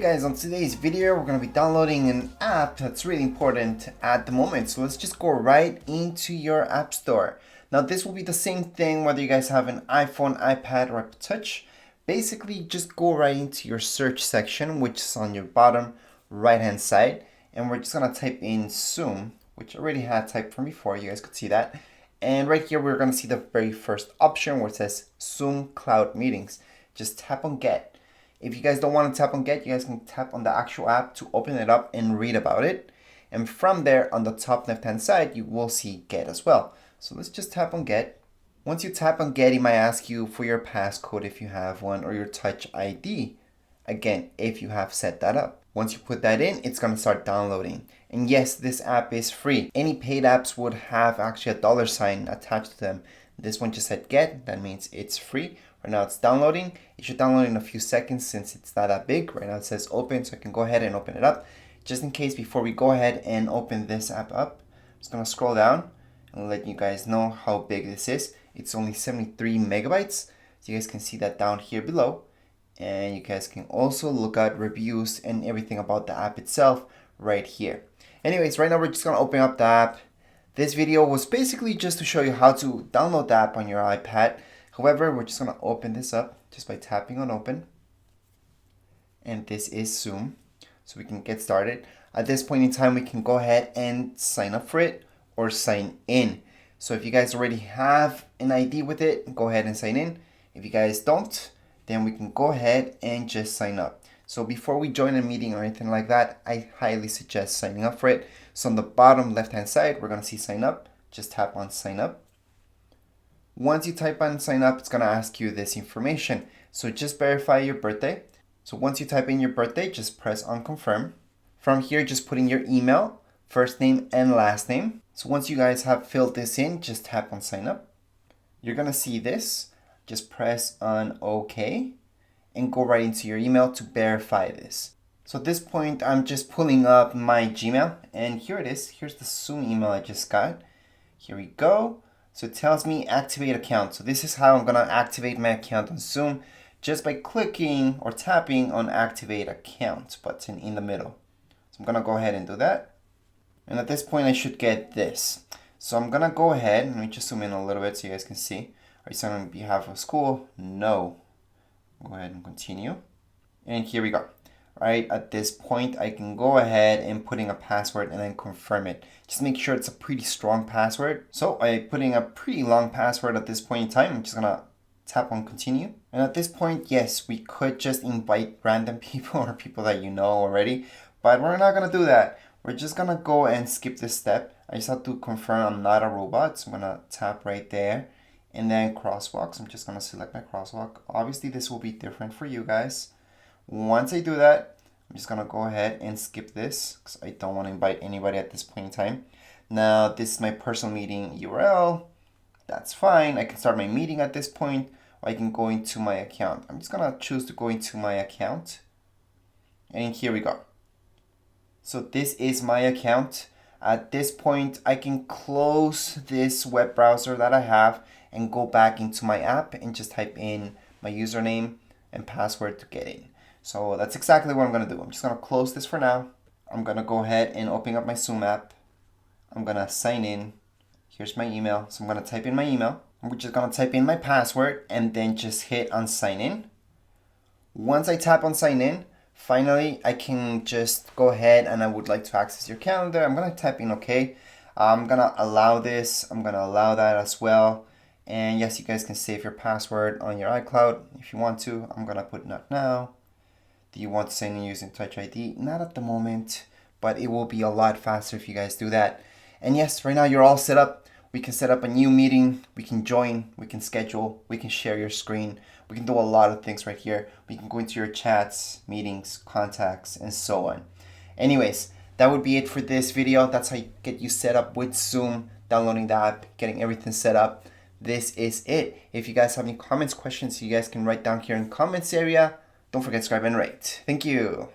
Guys, on today's video we're going to be downloading an app that's really important at the moment. So let's just go right into your app store. Now this will be the same thing whether you guys have an iPhone, iPad, or iPad Touch. Basically just go right into your search section, which is on your bottom right hand side, and we're just going to type in Zoom, which I already had typed from before. You guys could see that. And right here we're going to see the very first option where it says Zoom Cloud Meetings. Just tap on Get. If you guys don't want to tap on Get, you guys can tap on the actual app to open it up and read about it. And from there, on the top left-hand side, you will see Get as well. So let's just tap on Get. Once you tap on Get, it might ask you for your passcode if you have one, or your Touch ID, again, if you have set that up. Once you put that in, it's going to start downloading. And yes, this app is free. Any paid apps would have actually a $sign attached to them. This one just said Get, that means it's free. Right now it's downloading. It should download in a few seconds since it's not that big. Right now it says open, so I can go ahead and open it up. Just in case, before we go ahead and open this app up, I'm just gonna scroll down and let you guys know how big this is. It's only 73 megabytes. So you guys can see that down here below. And you guys can also look at reviews and everything about the app itself right here. Anyways, right now we're just gonna open up the app. This video was basically just to show you how to download the app on your iPad. However, we're just going to open this up just by tapping on open. And this is Zoom. So we can get started. At this point in time, we can go ahead and sign up for it or sign in. So if you guys already have an ID with it, go ahead and sign in. If you guys don't, then we can go ahead and just sign up. So before we join a meeting or anything like that, I highly suggest signing up for it. So on the bottom left-hand side, we're going to see sign up. Just tap on sign up. Once you type on sign up, it's going to ask you this information. So just verify your birthday. So once you type in your birthday, just press on confirm. From here, just put in your email, first name and last name. So once you guys have filled this in, just tap on sign up. You're going to see this. Just press on OK and go right into your email to verify this. So at this point, I'm just pulling up my Gmail, and here it is. Here's the Zoom email I just got. Here we go. So it tells me activate account. So this is how I'm going to activate my account on Zoom, just by clicking or tapping on activate account button in the middle. So I'm going to go ahead and do that. And at this point, I should get this. So I'm going to go ahead, let me just zoom in a little bit so you guys can see. Are you signing on behalf of school? No. Go ahead and continue. And here we go. Right at this point, I can go ahead and put in a password and then confirm it. Just make sure it's a pretty strong password. So I'm putting a pretty long password at this point in time. I'm just gonna tap on continue. And at this point, yes, we could just invite random people or people that you know already, but we're not gonna do that. We're just gonna go and skip this step. I just have to confirm I'm not a robot. So I'm gonna tap right there and then crosswalks. I'm just gonna select my crosswalk. Obviously this will be different for you guys. Once I do that, I'm just gonna go ahead and skip this because I don't want to invite anybody at this point in time. Now this is my personal meeting URL. That's fine. I can start my meeting at this point, or I can go into my account. I'm just gonna choose to go into my account. And here we go. So this is my account. At this point, I can close this web browser that I have and go back into my app and just type in my username and password to get in. So that's exactly what I'm going to do. I'm just going to close this for now. I'm going to go ahead and open up my Zoom app. I'm going to sign in. Here's my email. So I'm going to type in my email. I'm just going to type in my password and then just hit on sign in. Once I tap on sign in, finally, I can just go ahead and I would like to access your calendar. I'm going to type in OK. I'm going to allow this. I'm going to allow that as well. And yes, you guys can save your password on your iCloud if you want to. I'm going to put not now. Do you want to sign in using Touch ID? Not at the moment, but it will be a lot faster if you guys do that. And yes, right now you're all set up. We can set up a new meeting. We can join. We can schedule. We can share your screen. We can do a lot of things right here. We can go into your chats, meetings, contacts, and so on. Anyways, that would be it for this video. That's how you get you set up with Zoom, downloading the app, getting everything set up. This is it. If you guys have any comments, questions, you guys can write down here in the comments area. Don't forget to subscribe and rate. Thank you.